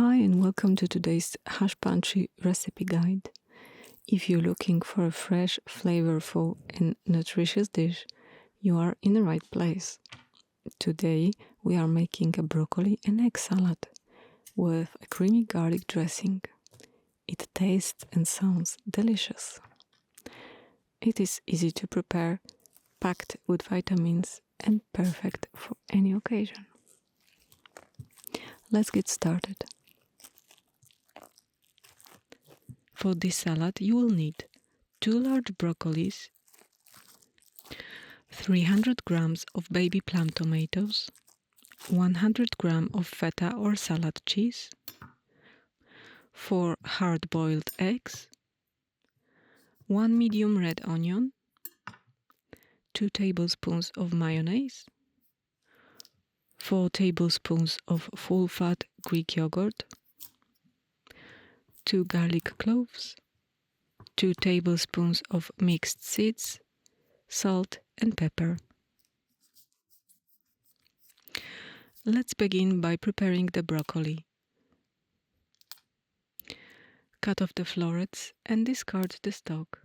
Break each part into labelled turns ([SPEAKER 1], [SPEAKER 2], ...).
[SPEAKER 1] Hi and welcome to today's Hushh Pantry recipe guide. If you're looking for a fresh, flavorful and nutritious dish, you are in the right place. Today we are making a broccoli and egg salad with a creamy garlic dressing. It tastes and sounds delicious. It is easy to prepare, packed with vitamins and perfect for any occasion. Let's get started. For this salad you will need 2 large broccolis, 300 grams of baby plum tomatoes, 100 grams of feta or salad cheese, 4 hard-boiled eggs, 1 medium red onion, 2 tablespoons of mayonnaise, 4 tablespoons of full-fat Greek yogurt, 2 garlic cloves, 2 tablespoons of mixed seeds, salt and pepper. Let's begin by preparing the broccoli. Cut off the florets and discard the stalk.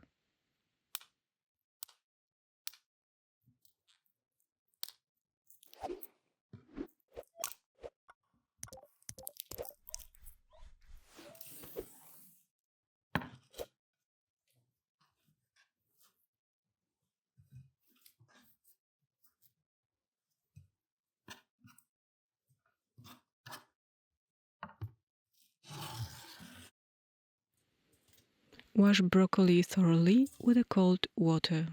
[SPEAKER 1] Wash broccoli thoroughly with cold water.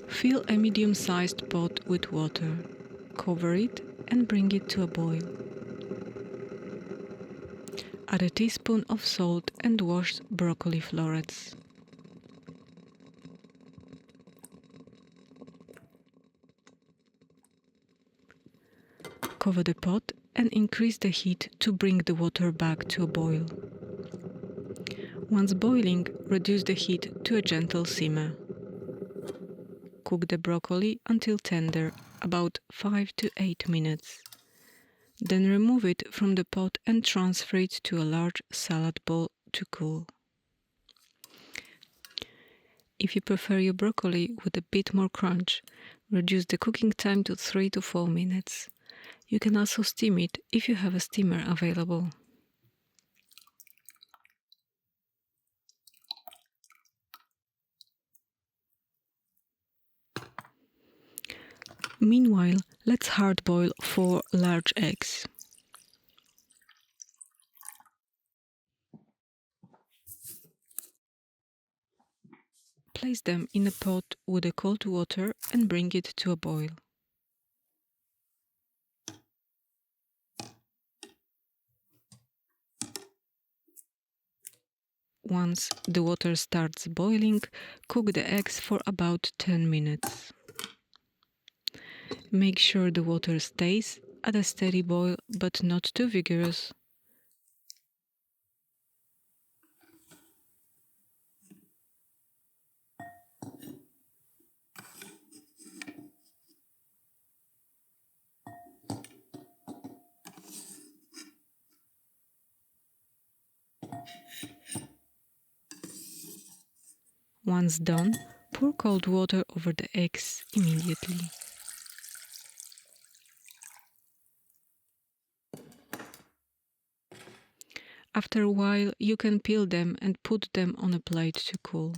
[SPEAKER 1] Fill a medium-sized pot with water, cover it and bring it to a boil. Add a teaspoon of salt and wash broccoli florets. Cover the pot and increase the heat to bring the water back to a boil. Once boiling, reduce the heat to a gentle simmer. Cook the broccoli until tender, about 5 to 8 minutes. Then remove it from the pot and transfer it to a large salad bowl to cool. If you prefer your broccoli with a bit more crunch, reduce the cooking time to 3 to 4 minutes. You can also steam it if you have a steamer available. Meanwhile, let's hard-boil 4 large eggs. Place them in a pot with cold water and bring it to a boil. Once the water starts boiling, cook the eggs for about 10 minutes. Make sure the water stays at a steady boil, but not too vigorous. Once done, pour cold water over the eggs immediately. After a while, you can peel them and put them on a plate to cool.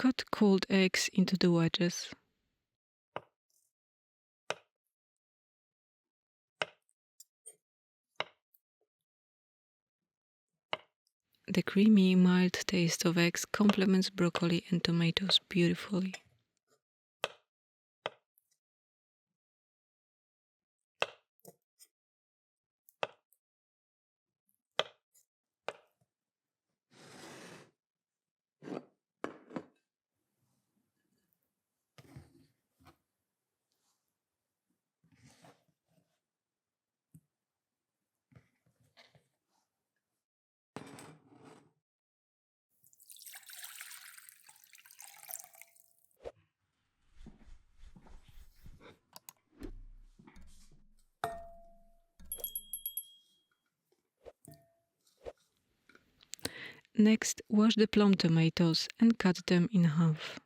[SPEAKER 1] Cut cold eggs into the wedges. The creamy, mild taste of eggs complements broccoli and tomatoes beautifully. Next, wash the plum tomatoes and cut them in half.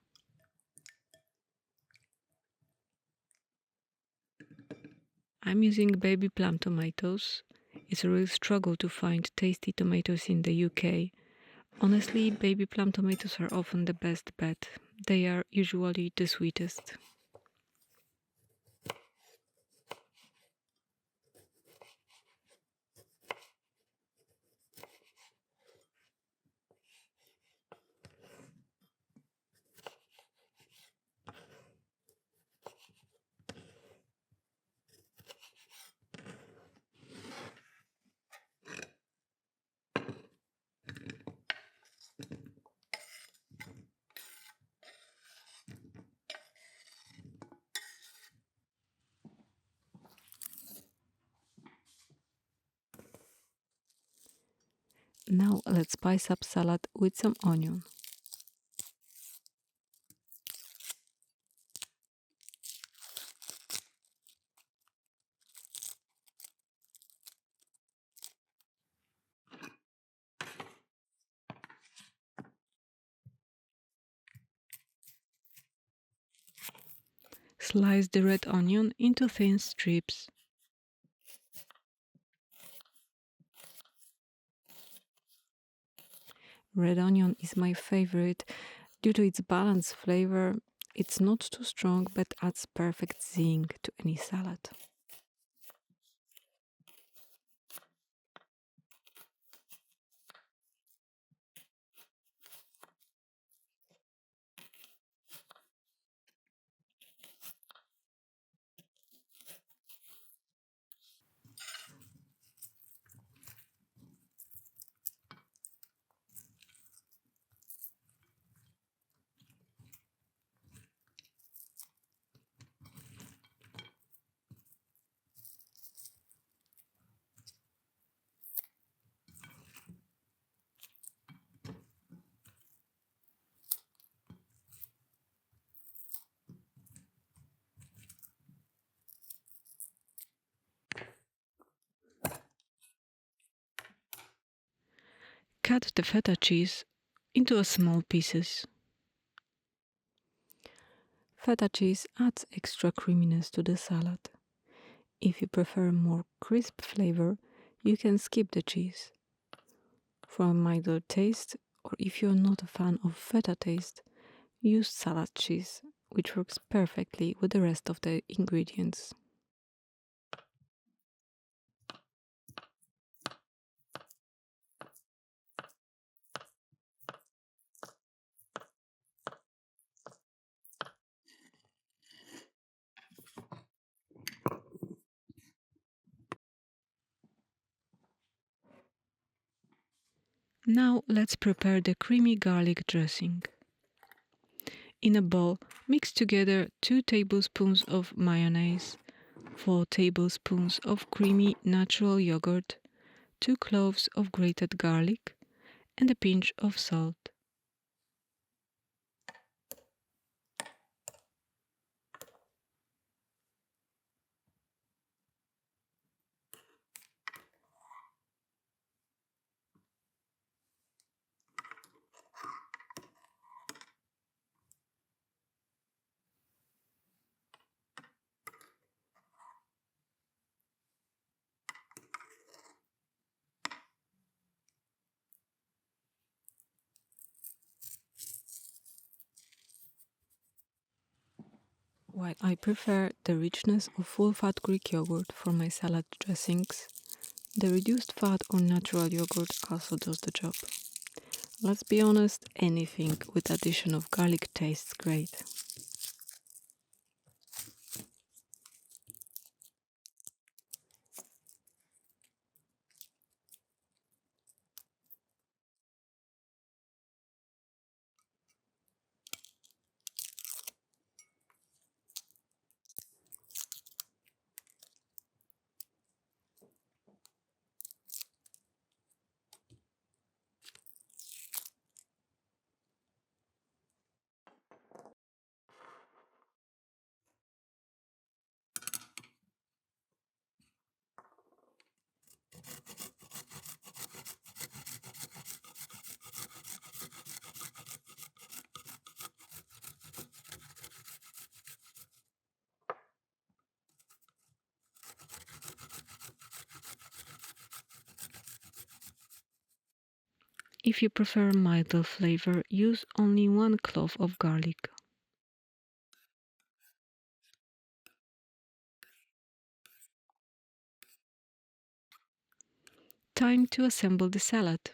[SPEAKER 1] I'm using baby plum tomatoes. It's a real struggle to find tasty tomatoes in the UK. Honestly, baby plum tomatoes are often the best bet. They are usually the sweetest. Now let's spice up salad with some onion. Slice the red onion into thin strips. Red onion is my favorite due to its balanced flavor. It's not too strong but adds perfect zing to any salad. Cut the feta cheese into small pieces. Feta cheese adds extra creaminess to the salad. If you prefer more crisp flavor, you can skip the cheese. For a milder taste, or if you're not a fan of feta taste, use salad cheese, which works perfectly with the rest of the ingredients. Now let's prepare the creamy garlic dressing. In a bowl, mix together 2 tablespoons of mayonnaise, 4 tablespoons of creamy natural yogurt, 2 cloves of grated garlic, and a pinch of salt. While I prefer the richness of full-fat Greek yogurt for my salad dressings, the reduced fat or natural yogurt also does the job. Let's be honest, anything with addition of garlic tastes great. If you prefer milder flavor, use only 1 clove of garlic. Time to assemble the salad.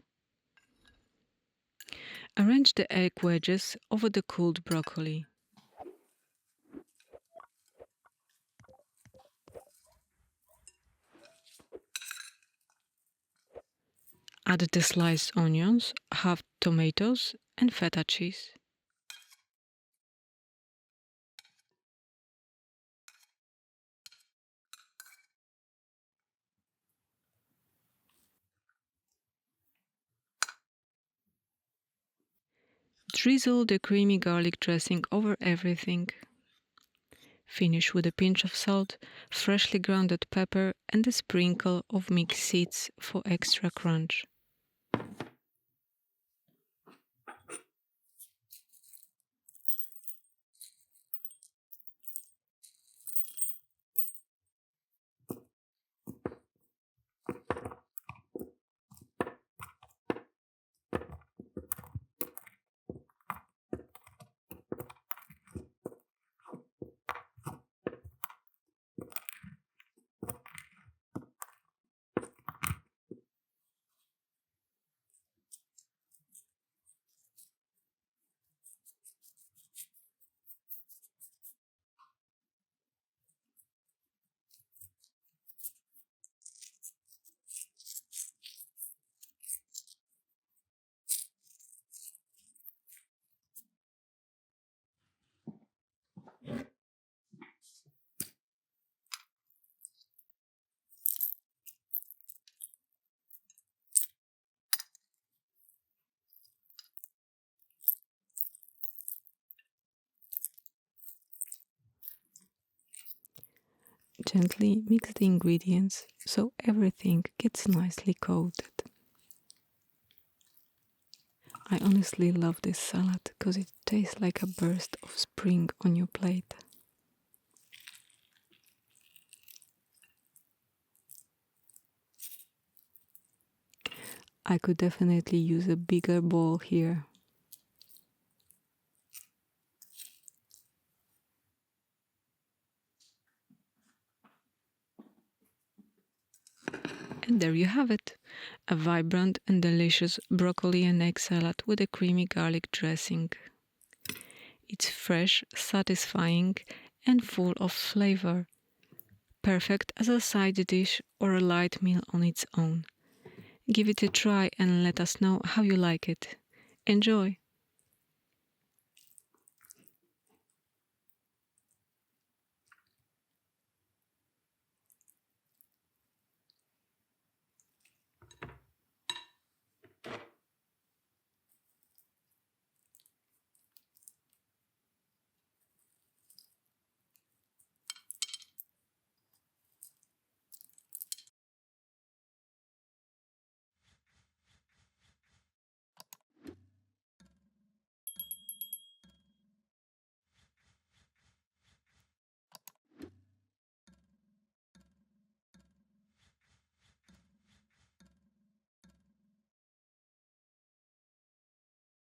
[SPEAKER 1] Arrange the egg wedges over the cooled broccoli. Add the sliced onions, half tomatoes, and feta cheese. Drizzle the creamy garlic dressing over everything. Finish with a pinch of salt, freshly grounded pepper, and a sprinkle of mixed seeds for extra crunch. Gently mix the ingredients so everything gets nicely coated. I honestly love this salad because it tastes like a burst of spring on your plate. I could definitely use a bigger bowl here. And there you have it, a vibrant and delicious broccoli and egg salad with a creamy garlic dressing. It's fresh, satisfying, and full of flavor. Perfect as a side dish or a light meal on its own. Give it a try and let us know how you like it. Enjoy!